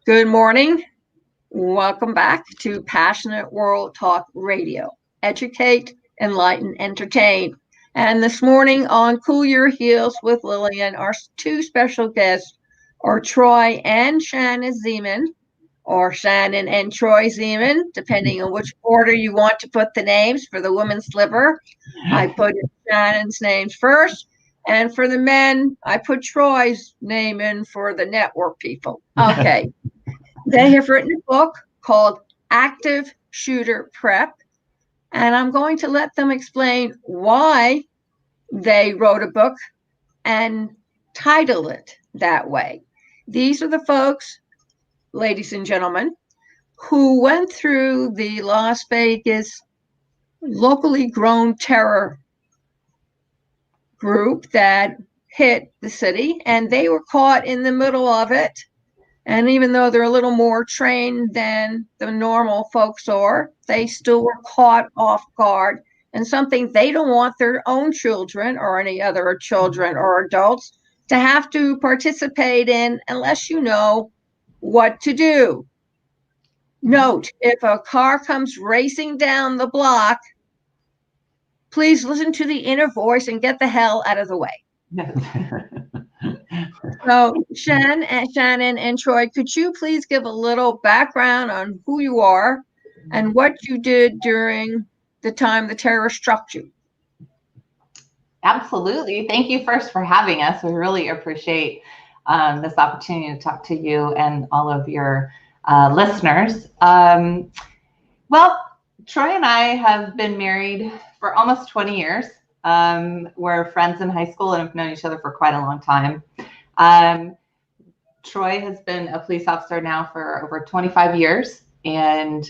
Good morning. Welcome back to Passionate World Talk Radio. Educate, enlighten, entertain. And this morning on Cool Your Heels with Lillian, our two special guests are Troy and Shannon Zeeman, or Shannon and Troy Zeeman, depending on which order you want to put the names. For the women's slipper, I put Shannon's names first. And for the men, I put Troy's name in for the network people. Okay. They have written a book called Active Shooter Prep, and I'm going to let them explain why they wrote a book and title it that way. These are the folks, ladies and gentlemen, who went through the Las Vegas locally grown terror group that hit the city, and they were caught in the middle of it. And even though they're a little more trained than the normal folks are, they still were caught off guard, and something they don't want their own children or any other children or adults to have to participate in unless you know what to do. Note, if a car comes racing down the block, please listen to the inner voice and get the hell out of the way. So, Shannon and Troy, could you please give a little background on who you are and what you did during the time the terror struck you? Absolutely. Thank you first for having us. We really appreciate this opportunity to talk to you and all of your listeners. Well, Troy and I have been married for almost 20 years. We're friends in high school and have known each other for quite a long time. Troy has been a police officer now for over 25 years. And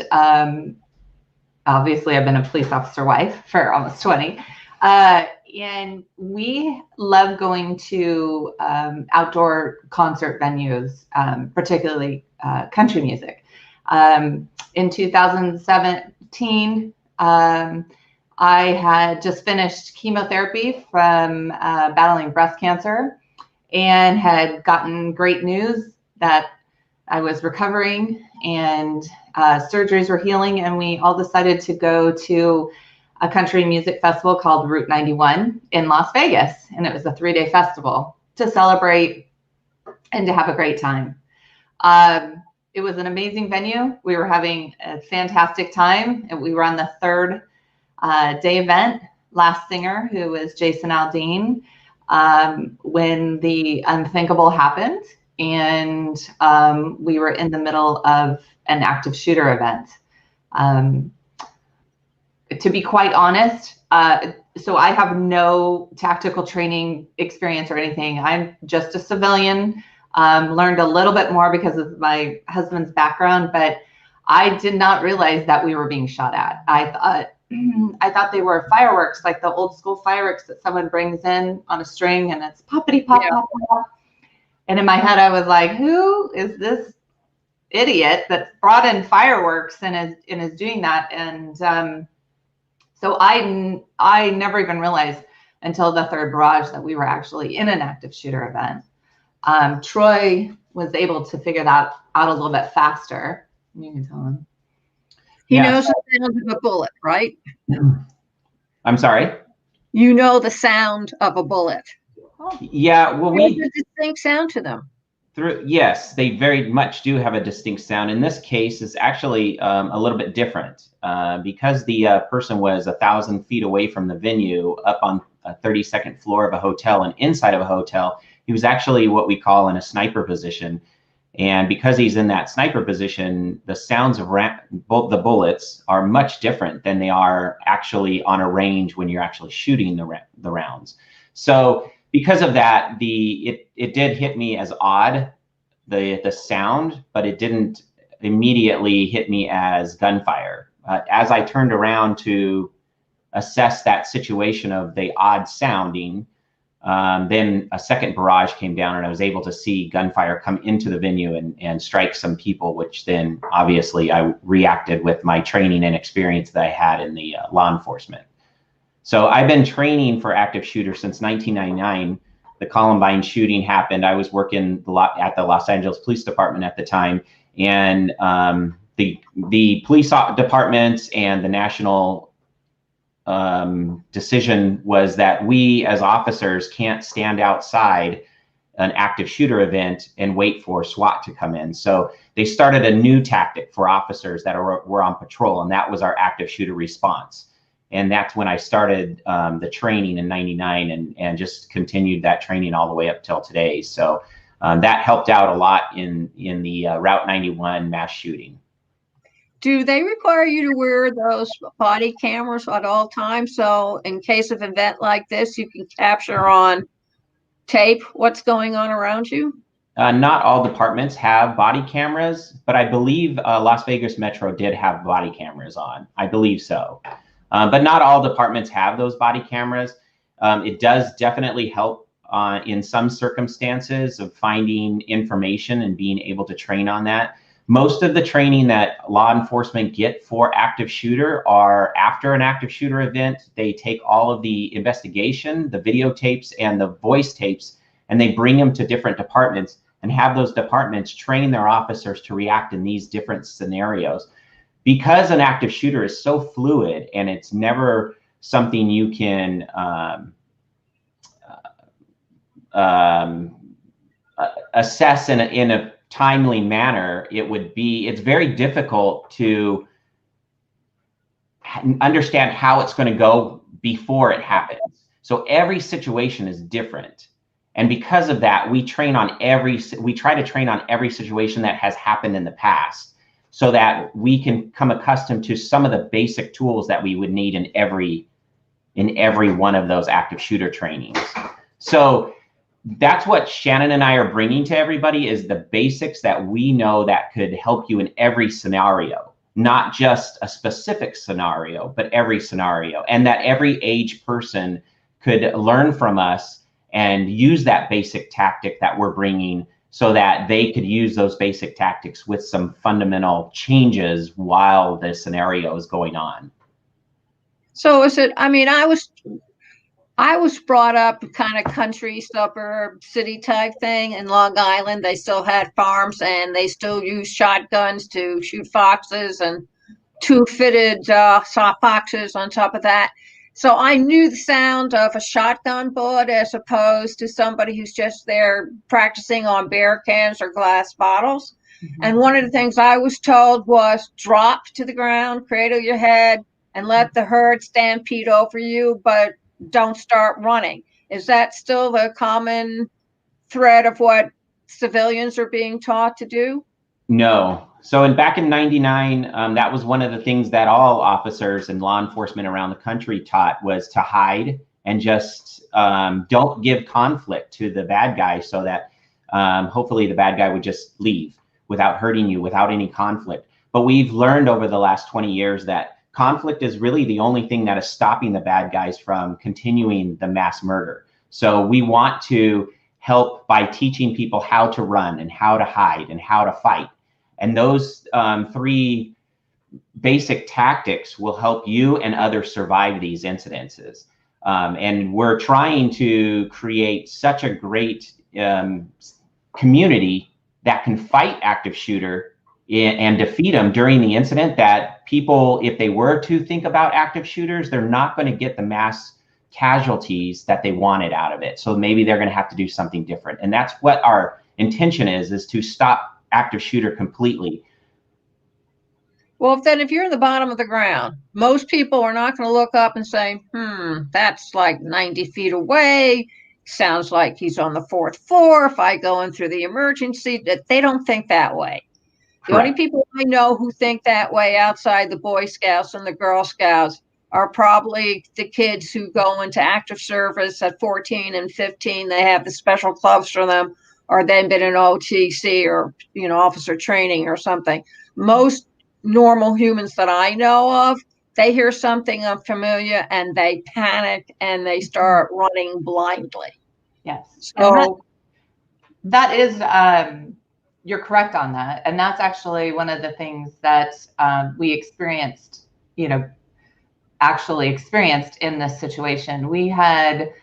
obviously I've been a police officer wife for almost 20. And we love going to outdoor concert venues, particularly country music. In 2017, I had just finished chemotherapy from battling breast cancer and had gotten great news that I was recovering and surgeries were healing. And we all decided to go to a country music festival called Route 91 in Las Vegas. And it was a 3-day festival to celebrate and to have a great time. It was an amazing venue. We were having a fantastic time. And we were on the third day event. Last singer, who was Jason Aldean, when the unthinkable happened, and we were in the middle of an active shooter event. To be quite honest, so I have no tactical training experience or anything. I'm just a civilian, learned a little bit more because of my husband's background, but I did not realize that we were being shot at. I thought they were fireworks, like the old school fireworks that someone brings in on a string and it's poppity pop, pop, pop. And in my head, I was like, who is this idiot that brought in fireworks and is doing that? And so I never even realized until the third barrage that we were actually in an active shooter event. Troy was able to figure that out a little bit faster. You can tell him. He knows the sound of a bullet, right? I'm sorry? You know the sound of a bullet. Yeah, well, There's a distinct sound to them. Yes, they very much do have a distinct sound. In this case, it's actually a little bit different because the person was 1,000 feet away from the venue, up on a 32nd floor of a hotel and inside of a hotel. He was actually what we call in a sniper position. And because he's in that sniper position, the sounds of the bullets are much different than they are actually on a range when you're actually shooting the rounds. So because of that, it did hit me as odd, the sound, but it didn't immediately hit me as gunfire. As I turned around to assess that situation of the odd sounding, then a second barrage came down and I was able to see gunfire come into the venue and strike some people, which then obviously I reacted with my training and experience that I had in the law enforcement. So I've been training for active shooters since 1999. The Columbine shooting happened. I was working at the Los Angeles Police Department at the time, And the police departments and the national decision was that we as officers can't stand outside an active shooter event and wait for SWAT to come in. So they started a new tactic for officers that were on patrol, and that was our active shooter response. And that's when I started the training in '99 and just continued that training all the way up till today. So that helped out a lot in the Route 91 mass shooting. Do they require you to wear those body cameras at all times? So in case of an event like this, you can capture on tape what's going on around you? Not all departments have body cameras, but I believe Las Vegas Metro did have body cameras on. I believe so. But not all departments have those body cameras. It does definitely help in some circumstances of finding information and being able to train on that. Most of the training that law enforcement get for active shooter are after an active shooter event. They take all of the investigation, the videotapes and the voice tapes, and they bring them to different departments and have those departments train their officers to react in these different scenarios. Because an active shooter is so fluid and it's never something you can assess in a timely manner, it's very difficult to understand how it's going to go before it happens. So every situation is different. And because of that, we try to train on every situation that has happened in the past so that we can come accustomed to some of the basic tools that we would need in every one of those active shooter trainings. So that's what Shannon and I are bringing to everybody, is the basics that we know that could help you in every scenario, not just a specific scenario, but every scenario, and that every age person could learn from us and use that basic tactic that we're bringing so that they could use those basic tactics with some fundamental changes while the scenario is going on. So is it, I mean, I was brought up kind of country, suburb, city type thing in Long Island. They still had farms and they still used shotguns to shoot foxes and two fitted foxes on top of that. So I knew the sound of a shotgun bullet as opposed to somebody who's just there practicing on beer cans or glass bottles. Mm-hmm. And one of the things I was told was drop to the ground, cradle your head, and let the herd stampede over you, but don't start running. Is that still the common thread of what civilians are being taught to do? No. So back in '99, that was one of the things that all officers and law enforcement around the country taught, was to hide and just don't give conflict to the bad guy, so that hopefully the bad guy would just leave without hurting you, without any conflict. But we've learned over the last 20 years that conflict is really the only thing that is stopping the bad guys from continuing the mass murder. So we want to help by teaching people how to run and how to hide and how to fight. And those three basic tactics will help you and others survive these incidences. And we're trying to create such a great community that can fight active shooter and defeat them during the incident, that people, if they were to think about active shooters, they're not going to get the mass casualties that they wanted out of it. So maybe they're going to have to do something different. And that's what our intention is to stop active shooter completely. Well, then if you're in the bottom of the ground, most people are not going to look up and say, that's like 90 feet away. Sounds like he's on the 4th floor. If I go in through the emergency, they don't think that way. The only people I know who think that way outside the Boy Scouts and the Girl Scouts are probably the kids who go into active service at 14 and 15. They have the special clubs for them, or they've been in OTC or, officer training or something. Most normal humans that I know of, they hear something unfamiliar and they panic and they start running blindly. Yes. So that is, you're correct on that. And that's actually one of the things that we experienced, actually experienced in this situation. We had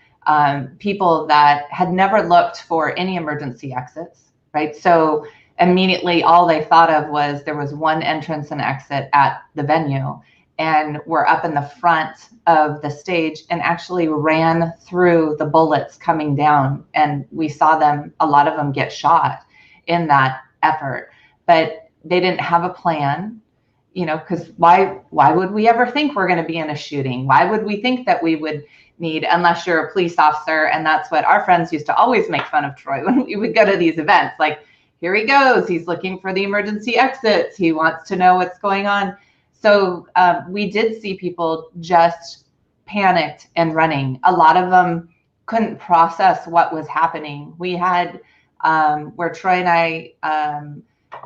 people that had never looked for any emergency exits, right? So immediately all they thought of was there was one entrance and exit at the venue, and were up in the front of the stage and actually ran through the bullets coming down. And we saw them, a lot of them get shot in that effort, but they didn't have a plan, you know, because why would we ever think we're going to be in a shooting? Why would we think that we would need, unless you're a police officer? And that's what our friends used to always make fun of Troy when we would go to these events. Like, here he goes, he's looking for the emergency exits, he wants to know what's going on. So we did see people just panicked and running. A lot of them couldn't process what was happening. We had where Troy and I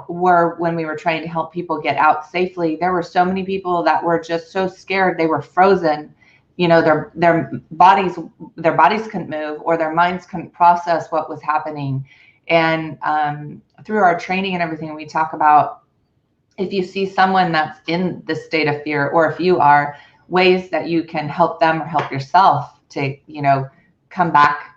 were, when we were trying to help people get out safely, there were so many people that were just so scared, they were frozen. You know, their bodies couldn't move, or their minds couldn't process what was happening. And through our training and everything, we talk about, if you see someone that's in this state of fear, or if you are, ways that you can help them or help yourself to, you know, come back,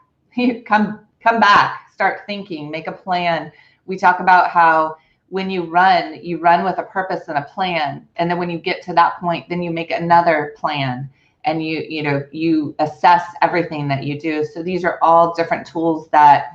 come back, start thinking, make a plan. We talk about how when you run with a purpose and a plan. And then when you get to that point, then you make another plan, and you assess everything that you do. So these are all different tools that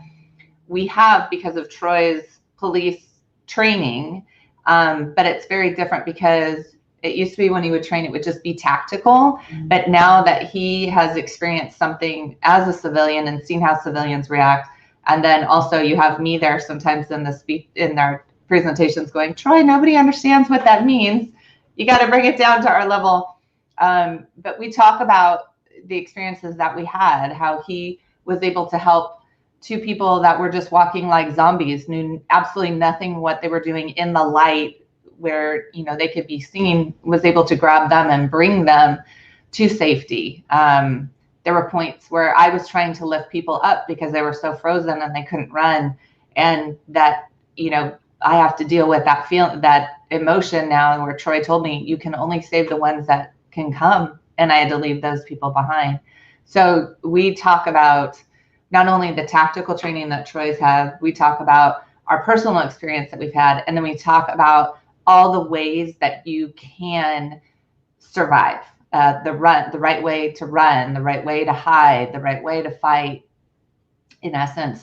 we have because of Troy's police training. But it's very different, because it used to be when he would train, it would just be tactical. But now that he has experienced something as a civilian and seen how civilians react, and then also you have me there sometimes in the speech, in our presentations, going, Troy, nobody understands what that means. You got to bring it down to our level. But we talk about the experiences that we had, how he was able to help two people that were just walking like zombies, knew absolutely nothing what they were doing in the light where, you know, they could be seen, was able to grab them and bring them to safety. There were points where I was trying to lift people up because they were so frozen and they couldn't run. And that, you know, I have to deal with that that emotion now, where Troy told me, you can only save the ones that can come. And I had to leave those people behind. So we talk about not only the tactical training that Troy's had, we talk about our personal experience that we've had, and then we talk about all the ways that you can survive. The right way to run, the right way to hide, the right way to fight, in essence,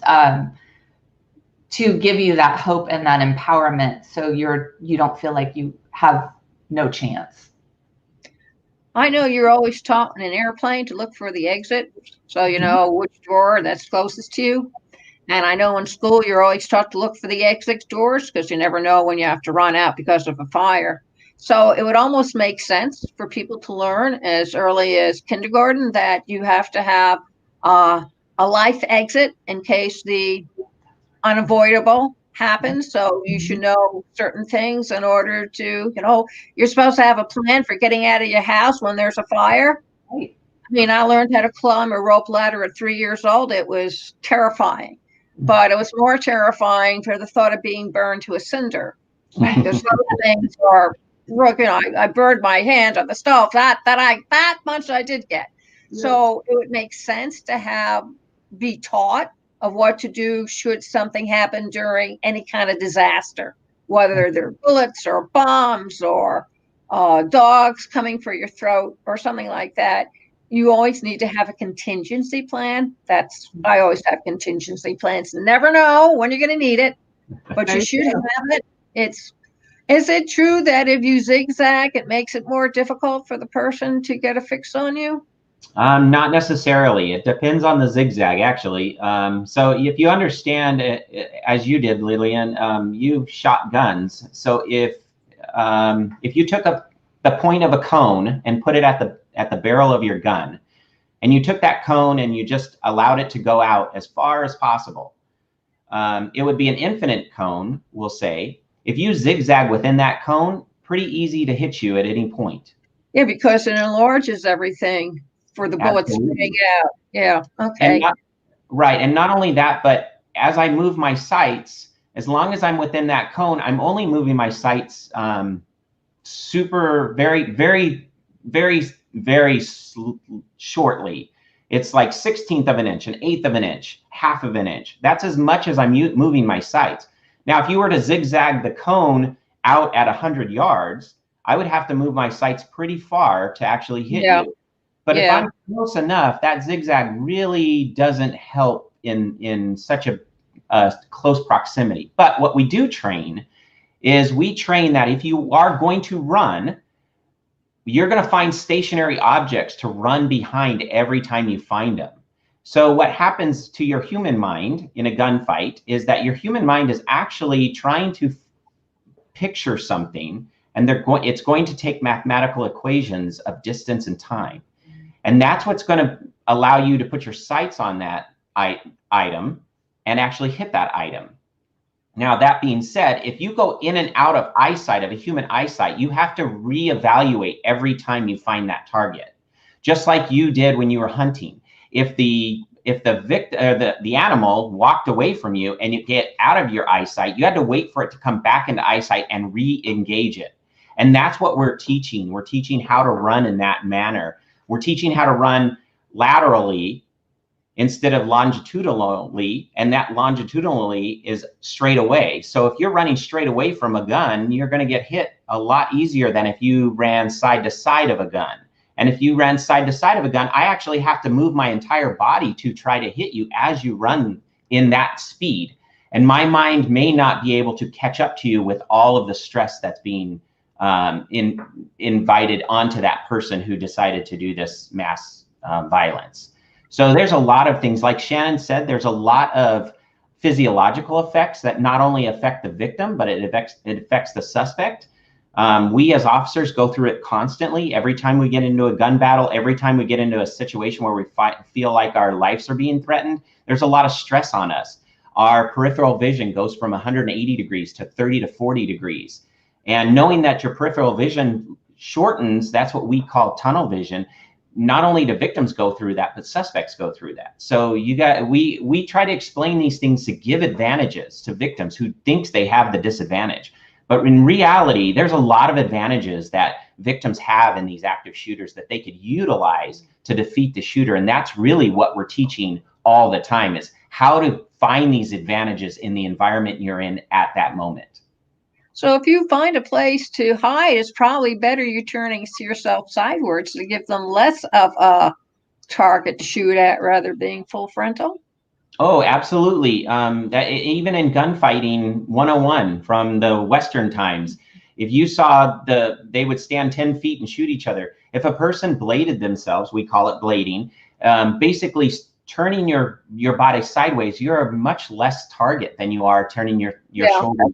to give you that hope and that empowerment, so you don't feel like you have no chance. I know you're always taught in an airplane to look for the exit, so you know which door that's closest to you. And I know in school you're always taught to look for the exit doors, because you never know when you have to run out because of a fire. So it would almost make sense for people to learn as early as kindergarten that you have to have a life exit in case the unavoidable happens. So you should know certain things in order to, you know, you're supposed to have a plan for getting out of your house when there's a fire. Right. I mean, I learned how to climb a rope ladder at 3 years old. It was terrifying, but it was more terrifying for the thought of being burned to a cinder. Because those things are, you know, I burned my hand on the stove. That much I did get. Yeah. So it would make sense to be taught of what to do should something happen during any kind of disaster, whether they're bullets or bombs or dogs coming for your throat or something like that. You always need to have a contingency plan. I always have contingency plans. Never know when you're going to need it, but you should have it. Is it true that if you zigzag, it makes it more difficult for the person to get a fix on you? Not necessarily. It depends on the zigzag, actually. So if you understand, as you did, Lillian, you shot guns. So if you took the point of a cone and put it at the barrel of your gun, and you took that cone and you just allowed it to go out as far as possible, it would be an infinite cone, we'll say. If you zigzag within that cone, pretty easy to hit you at any point. Yeah, because it enlarges everything for the bullets spitting out. Yeah, okay. And not only that, but as I move my sights, as long as I'm within that cone, I'm only moving my sights very shortly. It's like 1/16 of an inch, 1/8 of an inch, 1/2 of an inch. That's as much as I'm moving my sights. Now, if you were to zigzag the cone out at 100 yards, I would have to move my sights pretty far to actually hit you. But if I'm close enough, that zigzag really doesn't help in such a close proximity. But what we do train is we train that if you are going to run, you're going to find stationary objects to run behind every time you find them. So what happens to your human mind in a gunfight is that your human mind is actually trying to picture something, and it's going to take mathematical equations of distance and time. And that's what's going to allow you to put your sights on that item and actually hit that item. Now, that being said, if you go in and out of eyesight, of a human eyesight, you have to reevaluate every time you find that target, just like you did when you were hunting. If the animal walked away from you and you get out of your eyesight, you had to wait for it to come back into eyesight and re-engage it. And that's what we're teaching. We're teaching how to run in that manner. We're teaching how to run laterally instead of longitudinally, and that longitudinally is straight away. So if you're running straight away from a gun, you're going to get hit a lot easier than if you ran side to side of a gun. And if you ran side to side of a gun, I actually have to move my entire body to try to hit you as you run in that speed. And my mind may not be able to catch up to you with all of the stress that's being invited onto that person who decided to do this mass violence. So there's a lot of things, like Shannon said, there's a lot of physiological effects that not only affect the victim, but it affects the suspect. We as officers go through it constantly. Every time we get into a gun battle, every time we get into a situation where we feel like our lives are being threatened, there's a lot of stress on us. Our peripheral vision goes from 180 degrees to 30 to 40 degrees. And knowing that your peripheral vision shortens, that's what we call tunnel vision. Not only do victims go through that, but suspects go through that. So we try to explain these things to give advantages to victims who thinks they have the disadvantage. But in reality, there's a lot of advantages that victims have in these active shooters that they could utilize to defeat the shooter. And that's really what we're teaching all the time, is how to find these advantages in the environment you're in at that moment. So if you find a place to hide, it's probably better you turning yourself sideways to give them less of a target to shoot at rather than being full frontal. Oh, absolutely. Even in gunfighting 101 from the Western times, if you saw they would stand 10 feet and shoot each other. If a person bladed themselves, we call it blading, basically turning your body sideways, you're a much less target than you are turning your shoulders.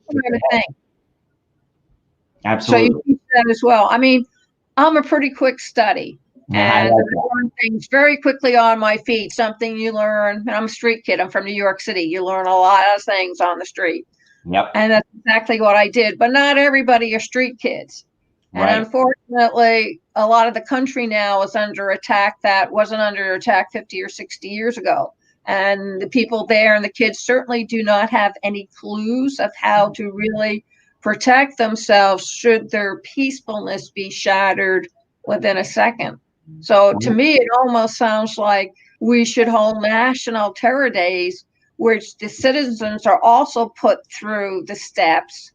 Absolutely. So you teach that as well. I mean, I'm a pretty quick study. And I learn things very quickly on my feet, something you learn. And I'm a street kid. I'm from New York City. You learn a lot of things on the street. Yep. And that's exactly what I did. But not everybody are street kids. And right. Unfortunately, a lot of the country now is under attack that wasn't under attack 50 or 60 years ago. And the people there and the kids certainly do not have any clues of how to really protect themselves should their peacefulness be shattered within a second. So to me, it almost sounds like we should hold national terror days, which the citizens are also put through the steps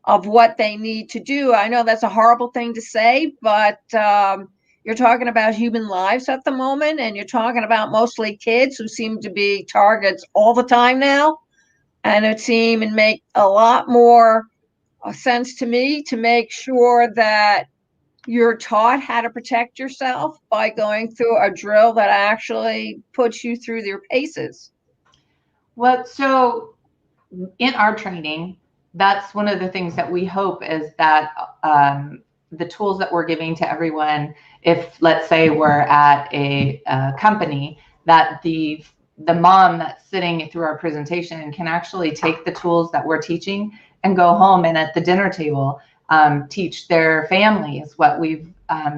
of what they need to do. I know that's a horrible thing to say, but you're talking about human lives at the moment, and you're talking about mostly kids who seem to be targets all the time now. And it seems and make a lot more sense to me to make sure that you're taught how to protect yourself by going through a drill that actually puts you through their paces. Well, so in our training, that's one of the things that we hope is that the tools that we're giving to everyone, if let's say we're at a company, that the mom that's sitting through our presentation can actually take the tools that we're teaching and go home and at the dinner table teach their families what we've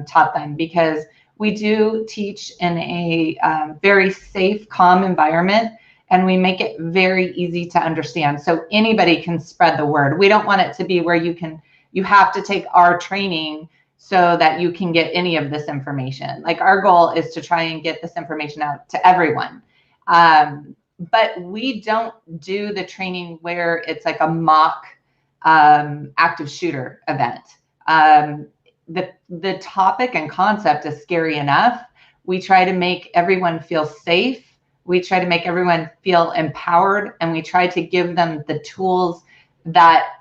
taught them, because we do teach in a very safe, calm environment, and we make it very easy to understand so anybody can spread the word. We don't want it to be where you have to take our training so that you can get any of this information. Like, our goal is to try and get this information out to everyone. but we don't do the training where it's like a mock active shooter event. The topic and concept is scary enough. We try to make everyone feel safe. We try to make everyone feel empowered, and we try to give them the tools that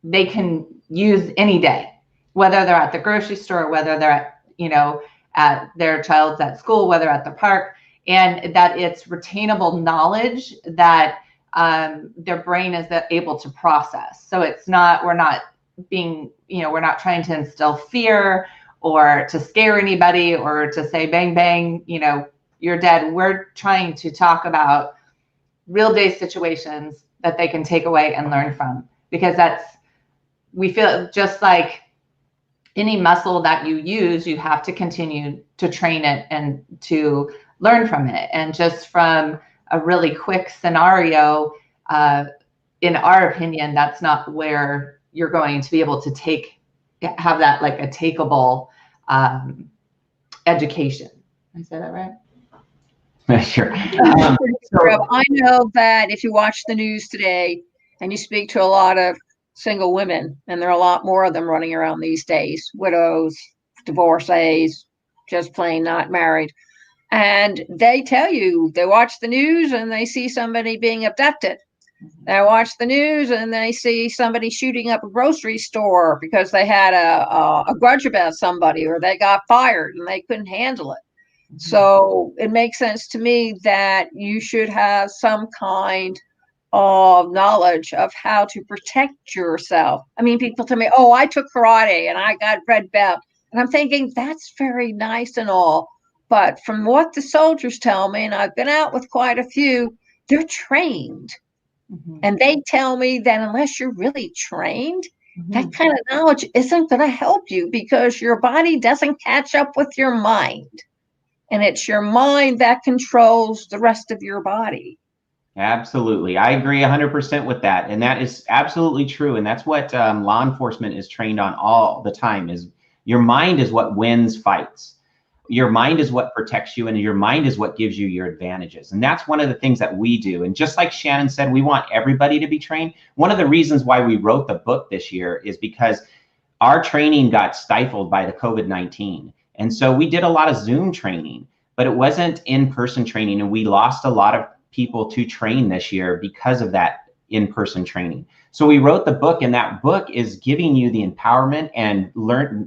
they can use any day, whether they're at the grocery store, whether they're at, at their child's at school, whether at the park, and that it's retainable knowledge that their brain is able to process. So it's not, we're not being, we're not trying to instill fear or to scare anybody or to say, bang, bang, you're dead. We're trying to talk about real day situations that they can take away and learn from, because we feel just like any muscle that you use, you have to continue to train it and to learn from it. And just from a really quick scenario, in our opinion, that's not where you're going to be able to have that like a takeable education. Did I say that right? Sure. I know that if you watch the news today and you speak to a lot of single women, and there are a lot more of them running around these days, widows, divorcees, just plain not married. And they tell you, they watch the news and they see somebody being abducted. They watch the news and they see somebody shooting up a grocery store because they had a grudge about somebody, or they got fired and they couldn't handle it. Mm-hmm. So it makes sense to me that you should have some kind of knowledge of how to protect yourself. I mean, people tell me, oh, I took karate and I got red belt. And I'm thinking, that's very nice and all. But from what the soldiers tell me, and I've been out with quite a few, they're trained. Mm-hmm. And they tell me that unless you're really trained, mm-hmm. that kind of knowledge isn't going to help you, because your body doesn't catch up with your mind. And it's your mind that controls the rest of your body. Absolutely. I agree 100% with that. And that is absolutely true. And that's what law enforcement is trained on all the time, is your mind is what wins fights. Your mind is what protects you, and your mind is what gives you your advantages. And that's one of the things that we do. And just like Shannon said, we want everybody to be trained. One of the reasons why we wrote the book this year is because our training got stifled by the COVID-19. And so we did a lot of Zoom training, but it wasn't in-person training. And we lost a lot of people to train this year because of that in-person training. So we wrote the book, and that book is giving you the empowerment and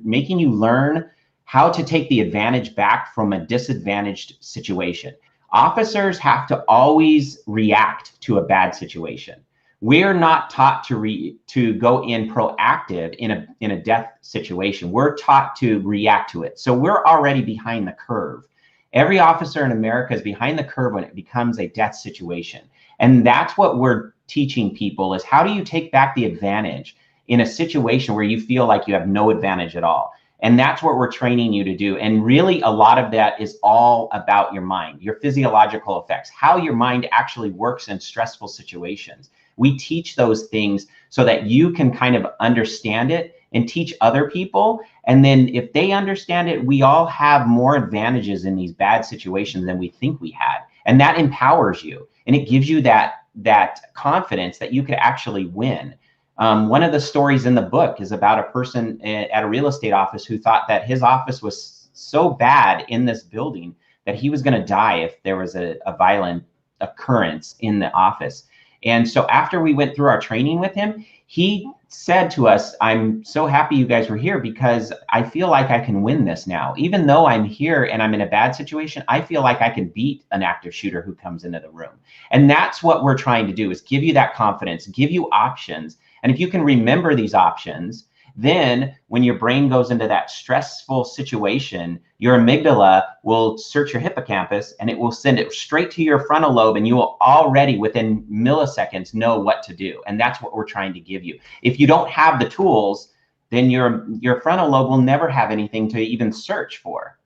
making you learn how to take the advantage back from a disadvantaged situation. Officers have to always react to a bad situation. We're not taught to go in proactive in a death situation. We're taught to react to it. So we're already behind the curve. Every officer in America is behind the curve when it becomes a death situation. And that's what we're teaching people, is how do you take back the advantage in a situation where you feel like you have no advantage at all? And that's what we're training you to do. And really, a lot of that is all about your mind, your physiological effects, how your mind actually works in stressful situations. We teach those things so that you can kind of understand it and teach other people. And then if they understand it, we all have more advantages in these bad situations than we think we had. And that empowers you. And it gives you that confidence that you could actually win. One of the stories in the book is about a person at a real estate office who thought that his office was so bad in this building that he was going to die if there was a violent occurrence in the office. And so after we went through our training with him, he said to us, I'm so happy you guys were here, because I feel like I can win this now. Even though I'm here and I'm in a bad situation, I feel like I can beat an active shooter who comes into the room. And that's what we're trying to do, is give you that confidence, give you options. And if you can remember these options, then when your brain goes into that stressful situation, your amygdala will search your hippocampus and it will send it straight to your frontal lobe, and you will already within milliseconds know what to do. And that's what we're trying to give you. If you don't have the tools, then your frontal lobe will never have anything to even search for.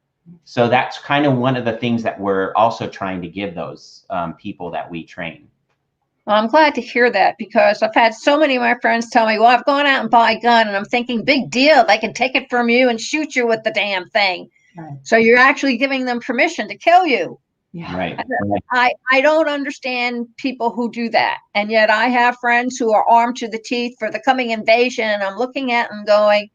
So that's kind of one of the things that we're also trying to give those people that we train. Well, I'm glad to hear that, because I've had so many of my friends tell me, well, I've gone out and bought a gun, and I'm thinking, big deal. They can take it from you and shoot you with the damn thing. Right. So you're actually giving them permission to kill you. Yeah. Right. I don't understand people who do that. And yet I have friends who are armed to the teeth for the coming invasion. And I'm looking at them going,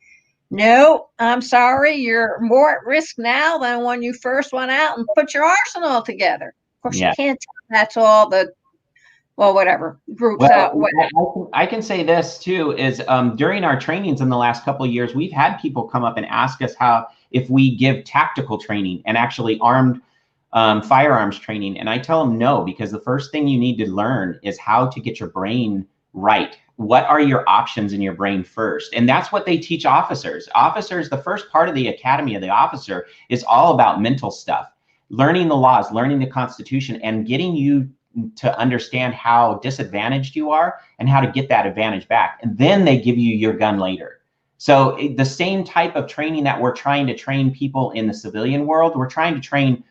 no, I'm sorry. You're more at risk now than when you first went out and put your arsenal together. Of course, you can't tell that's all the, well, whatever, groups out. I can say this too, is during our trainings in the last couple of years, we've had people come up and ask us if we give tactical training and actually armed firearms training. And I tell them no, because the first thing you need to learn is how to get your brain right. What are your options in your brain first? And that's what they teach officers. Officers, the first part of the academy of the officer is all about mental stuff, learning the laws, learning the Constitution, and getting you to understand how disadvantaged you are and how to get that advantage back. And then they give you your gun later. So the same type of training that we're trying to train people in the civilian world, we're trying to train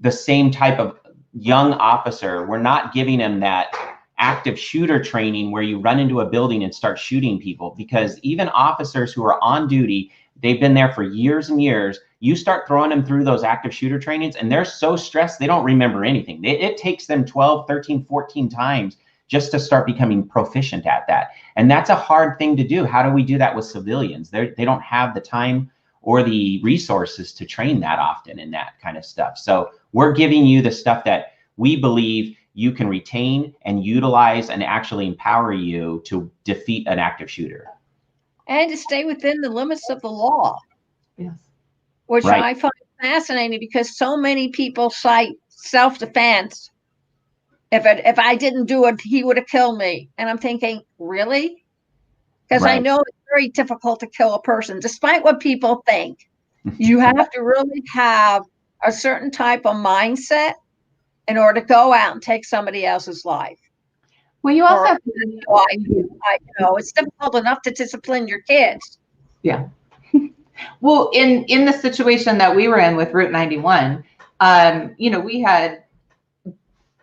the same type of young officer. We're not giving them that active shooter training where you run into a building and start shooting people, because even officers who are on duty, they've been there for years and years. You start throwing them through those active shooter trainings and they're so stressed, they don't remember anything. It takes them 12, 13, 14 times just to start becoming proficient at that. And that's a hard thing to do. How do we do that with civilians? They don't have the time or the resources to train that often in that kind of stuff. So we're giving you the stuff that we believe you can retain and utilize and actually empower you to defeat an active shooter. And to stay within the limits of the law. Yes. Which I find fascinating, because so many people cite self-defense. If I didn't do it, he would have killed me. And I'm thinking, really? Because I know it's very difficult to kill a person, despite what people think. You have to really have a certain type of mindset in order to go out and take somebody else's life. Well, you also it's difficult enough to discipline your kids. Yeah. Well, in the situation that we were in with Route 91, we had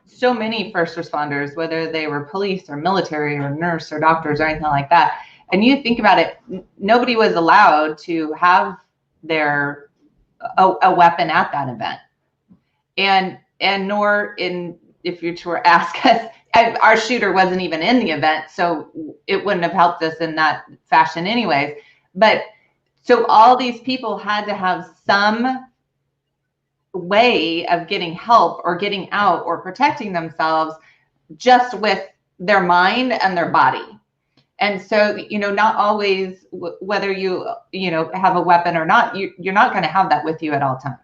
so many first responders, whether they were police or military or nurse or doctors or anything like that. And you think about it, nobody was allowed to have a weapon at that event. And nor if you were to ask us, our shooter wasn't even in the event, so it wouldn't have helped us in that fashion anyways. But so all these people had to have some way of getting help or getting out or protecting themselves just with their mind and their body. And so, not always, whether you have a weapon or not, you're not going to have that with you at all times.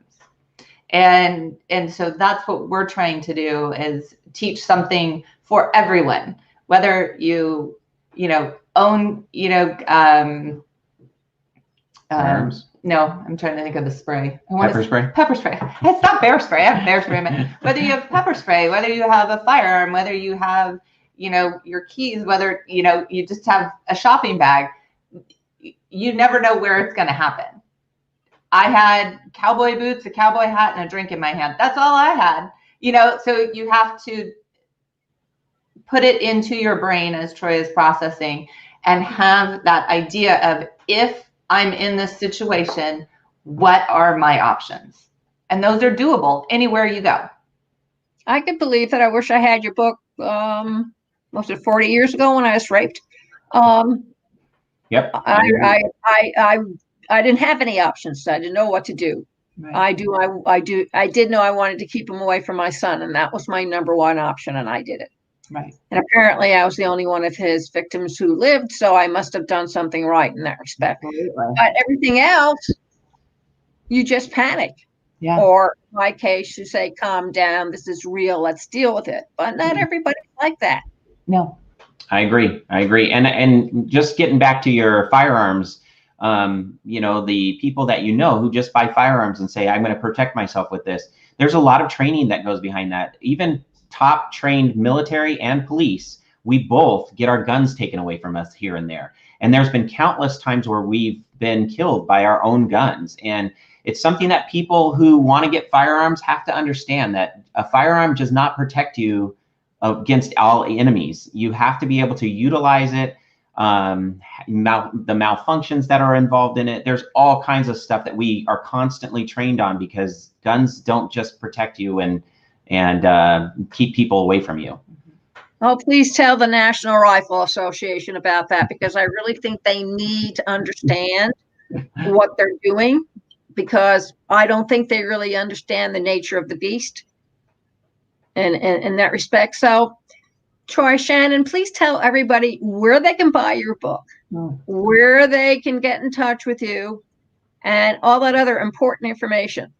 And so that's what we're trying to do, is teach something for everyone, whether you own, no, I'm trying to think of the spray. Pepper spray? Pepper spray. It's not bear spray. I have bear spray. Whether you have pepper spray, whether you have a firearm, whether you have, your keys, whether, you just have a shopping bag, you never know where it's going to happen. I had cowboy boots, a cowboy hat, and a drink in my hand. That's all I had, so you have to put it into your brain, as Troy is processing, and have that idea of, if I'm in this situation, what are my options? And those are doable anywhere you go. I could believe that. I wish I had your book, was it 40 years ago when I was raped? Yep. I didn't have any options. So I didn't know what to do. Right. I did know I wanted to keep him away from my son, and that was my number one option, and I did it. Right. And apparently I was the only one of his victims who lived, so I must have done something right in that respect. Absolutely. But everything else, you just panic. Yeah. Or in my case, you say, calm down, this is real, let's deal with it. But not everybody's like that. No. I agree. And just getting back to your firearms, the people that who just buy firearms and say, I'm going to protect myself with this. There's a lot of training that goes behind that. Even top trained military and police, we both get our guns taken away from us here and there. And there's been countless times where we've been killed by our own guns. And it's something that people who want to get firearms have to understand, that a firearm does not protect you against all enemies. You have to be able to utilize it. The malfunctions that are involved in it. There's all kinds of stuff that we are constantly trained on, because guns don't just protect you and and keep people away from you. Oh, please tell the National Rifle Association about that, because I really think they need to understand what they're doing, because I don't think they really understand the nature of the beast in that respect. So, Troy, Shannon, please tell everybody where they can buy your book, where they can get in touch with you, and all that other important information.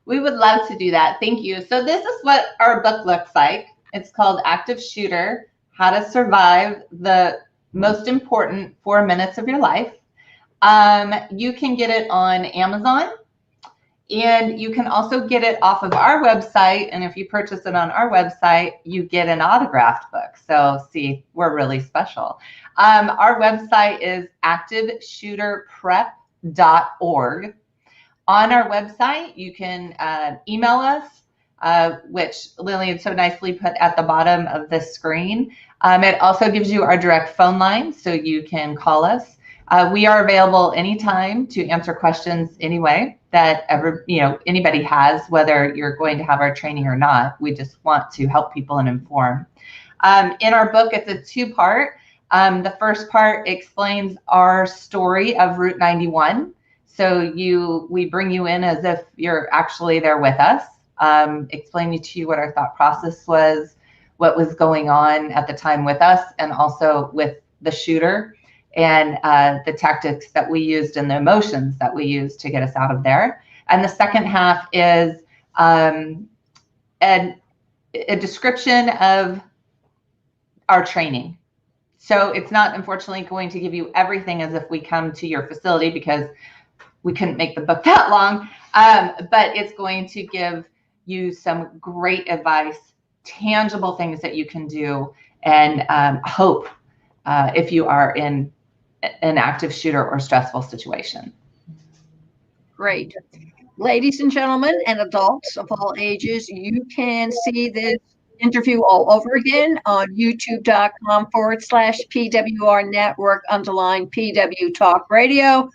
We would love to do that. Thank you. So this is what our book looks like. It's called Active Shooter: How to Survive the Most Important 4 Minutes of Your Life. You can get it on Amazon, and you can also get it off of our website. And if you purchase it on our website, you get an autographed book. So see, we're really special. Our website is activeshooterprep.org. On our website, you can email us, which Lillian so nicely put at the bottom of the screen. It also gives you our direct phone line, so you can call us. We are available anytime to answer questions anyway that anybody has, whether you're going to have our training or not. We just want to help people and inform. In our book, it's a 2-part. The first part explains our story of Route 91. So we bring you in as if you're actually there with us, explaining to you what our thought process was, what was going on at the time with us, and also with the shooter, and the tactics that we used and the emotions that we used to get us out of there. And the second half is a description of our training. So it's not, unfortunately, going to give you everything as if we come to your facility, because we couldn't make the book that long, but it's going to give you some great advice, tangible things that you can do, and hope if you are in an active shooter or stressful situation. Great. Ladies and gentlemen, and adults of all ages, you can see this interview all over again on youtube.com/PWR Network _PW Talk Radio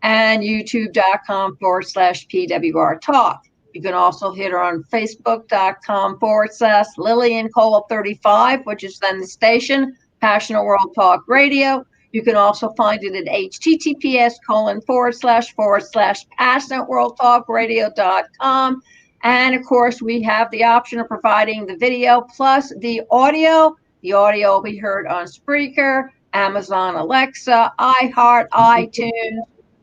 and youtube.com/PWR Talk. You can also hit her on facebook.com/Lillian Cole 35, which is then the station, Passionate World Talk Radio. You can also find it at https://passionateworldtalkradio.com. And of course, we have the option of providing the video plus the audio. The audio will be heard on Spreaker, Amazon Alexa, iHeart, iTunes,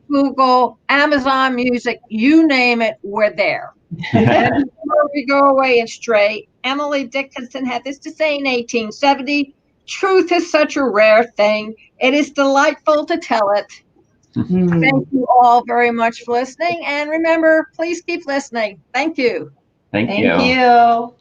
Google, Amazon Music, you name it, we're there. And before we go away and stray, Emily Dickinson had this to say in 1870, "Truth is such a rare thing. It is delightful to tell it." Thank you all very much for listening. And remember, please keep listening. Thank you. Thank you. Thank you.